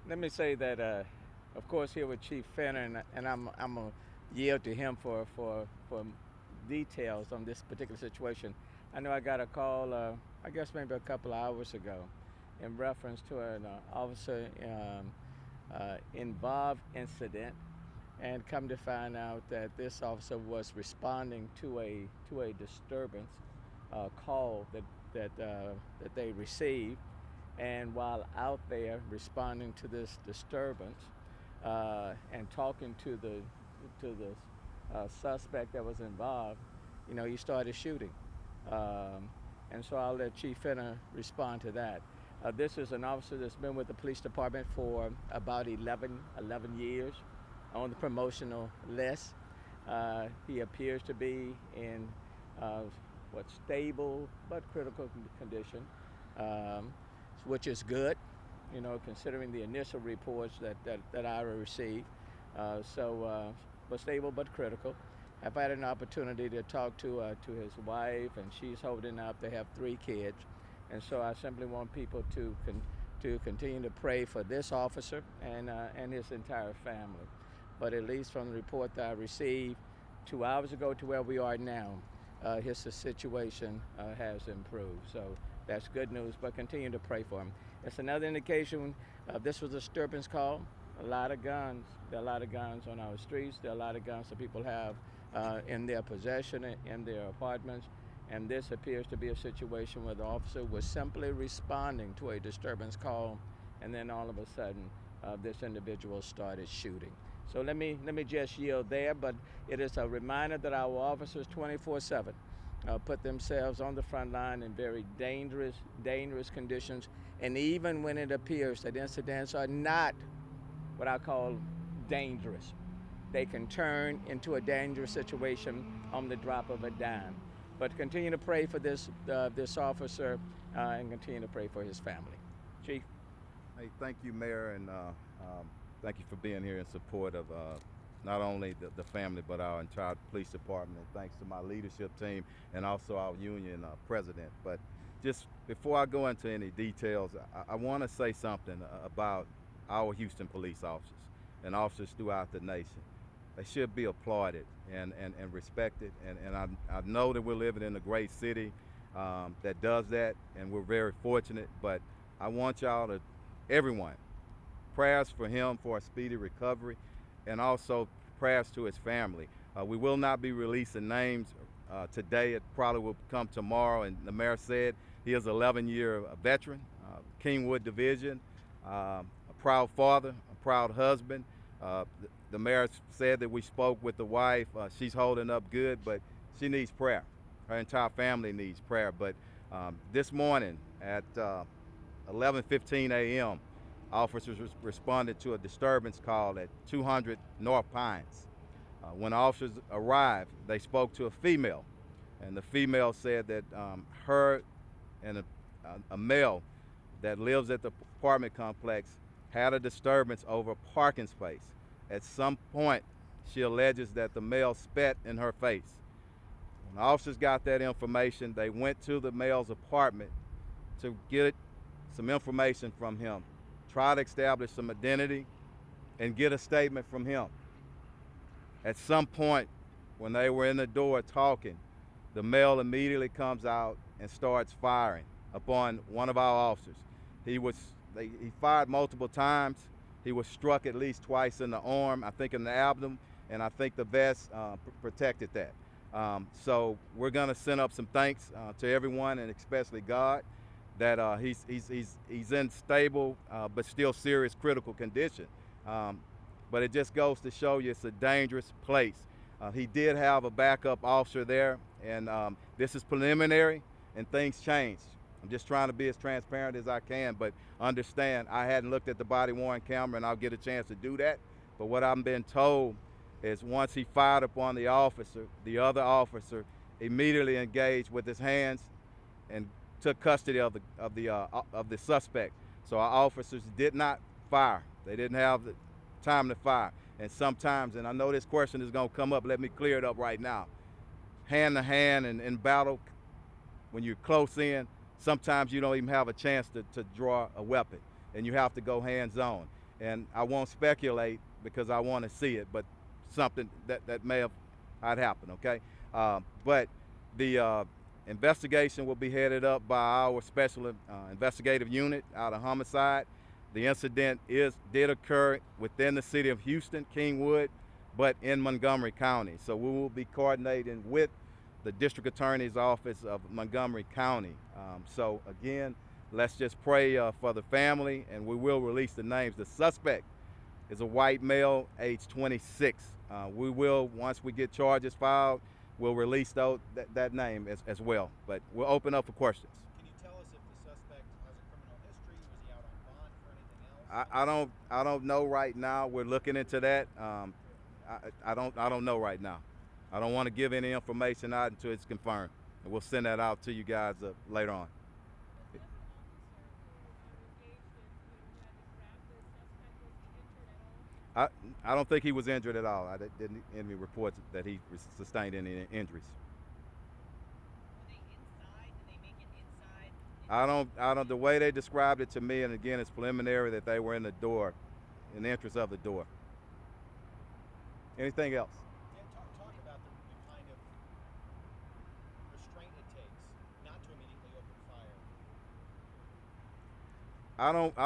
let me say that, of course, here with Chief Fenner, and I'm gonna yield to him for details on this particular situation. I know I got a call, I guess maybe a couple of hours ago, in reference to an officer involved incident, and come to find out that this officer was responding to a disturbance call that they received, and while out there responding to this disturbance and talking to the suspect that was involved, he started shooting. And so I'll let Chief Fenner respond to that. This is an officer that's been with the police department for about 11 years on the promotional list. He appears to be in stable but critical condition, which is good, considering the initial reports that I received. But stable but critical. I've had an opportunity to talk to his wife, and she's holding up. They have 3 kids, and so I simply want people to continue to pray for this officer and his entire family. But at least from the report that I received 2 hours ago to where we are now, his situation has improved. So that's good news, but continue to pray for him. It's another indication this was a disturbance call. A lot of guns. There are a lot of guns on our streets. There are a lot of guns that people have in their possession, in their apartments. And this appears to be a situation where the officer was simply responding to a disturbance call, and then all of a sudden, this individual started shooting. So let me just yield there, but it is a reminder that our officers 24/7 put themselves on the front line in very dangerous conditions, and even when it appears that incidents are not what I call dangerous, they can turn into a dangerous situation on the drop of a dime. But continue to pray for this officer and continue to pray for his family. Chief. Hey, thank you, Mayor, and thank you for being here in support of not only the family but our entire police department. And thanks to my leadership team and also our union president. But just before I go into any details, I want to say something about our Houston police officers and officers throughout the nation. They should be applauded and respected. And I know that we're living in a great city that does that, and we're very fortunate. But I want y'all to, everyone, prayers for him for a speedy recovery, and also prayers to his family. We will not be releasing names today. It probably will come tomorrow. And the mayor said he is an 11-year veteran, Kingwood Division, a proud father, a proud husband. The mayor said that we spoke with the wife. She's holding up good, but she needs prayer. Her entire family needs prayer. But this morning at 11:15 a.m., officers responded to a disturbance call at 200 Northpines. When officers arrived, they spoke to a female, and the female said that her and a male that lives at the apartment complex had a disturbance over a parking space. At some point, she alleges that the male spat in her face. When the officers got that information, they went to the male's apartment to get some information from him, try to establish some identity, and get a statement from him. At some point, when they were in the door talking, the male immediately comes out and starts firing upon one of our officers. He fired multiple times. He was struck at least twice in the arm, I think in the abdomen, and I think the vest protected that. So we're gonna send up some thanks to everyone, and especially God, that he's in stable but still serious critical condition. But it just goes to show you it's a dangerous place. He did have a backup officer there, and this is preliminary, and things change. I'm just trying to be as transparent as I can, but understand I hadn't looked at the body-worn camera, and I'll get a chance to do that. But what I'm being told is once he fired upon the officer, the other officer immediately engaged with his hands and took custody of the suspect. So our officers did not fire. They didn't have the time to fire. And sometimes, and I know this question is going to come up, let me clear it up right now. Hand to hand and in battle, when you're close in, sometimes you don't even have a chance to draw a weapon, and you have to go hands-on. and I won't speculate because I want to see it, but something that may have had happened, okay? But the investigation will be headed up by our special investigative unit out of homicide. The incident did occur within the city of Houston, Kingwood, but in Montgomery County. So we will be coordinating with the district attorney's office of Montgomery County. So again, let's just pray for the family, and we will release the names. The suspect is a white male, age 26. We will, once we get charges filed, we'll release that name as well. But we'll open up for questions. Can you tell us if the suspect has a criminal history? Was he out on bond for anything else? I don't know right now. We're looking into that. I don't know right now. I don't want to give any information out until it's confirmed, and we'll send that out to you guys later on. I don't think he was injured at all. I didn't any reports that he sustained any injuries. Were they inside? Did they make it inside? I don't. The way they described it to me, and again, it's preliminary, that they were in the door, in the entrance of the door. Anything else? Dan, talk about the kind of restraint it takes not to immediately open fire.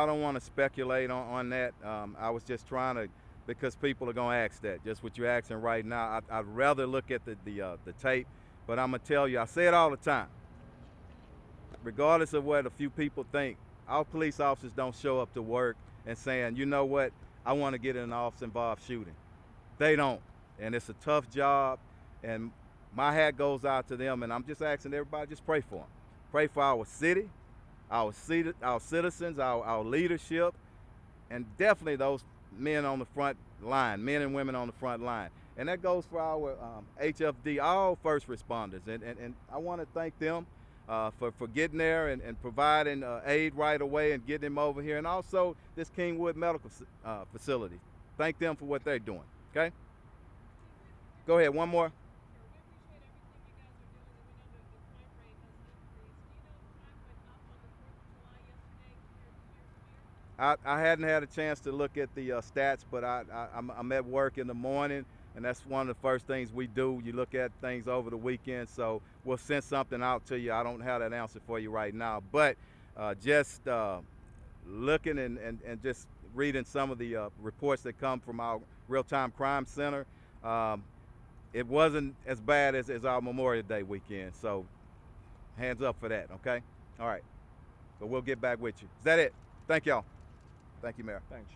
I don't want to speculate on that. I was just trying to, because people are going to ask that, just what you're asking right now. I'd rather look at the tape, but I'm going to tell you, I say it all the time. Regardless of what a few people think, our police officers don't show up to work and saying, you know what, I want to get in an officer-involved shooting. They don't, and it's a tough job, and my hat goes out to them, and I'm just asking everybody, just pray for them. Pray for our city, our citizens, our leadership, and definitely those men on the front line, men and women on the front line. And that goes for our HFD, all first responders. And I want to thank them for getting there and providing aid right away and getting them over here. And also this Kingwood Medical Facility. Thank them for what they're doing, okay? Go ahead, one more. I hadn't had a chance to look at the stats, but I'm at work in the morning, and that's one of the first things we do. You look at things over the weekend, so we'll send something out to you. I don't have that answer for you right now, but just looking and just reading some of the reports that come from our real-time crime center, it wasn't as bad as our Memorial Day weekend, so hands up for that, okay? All right, but we'll get back with you. Is that it? Thank y'all. Thank you, Mayor. Thanks.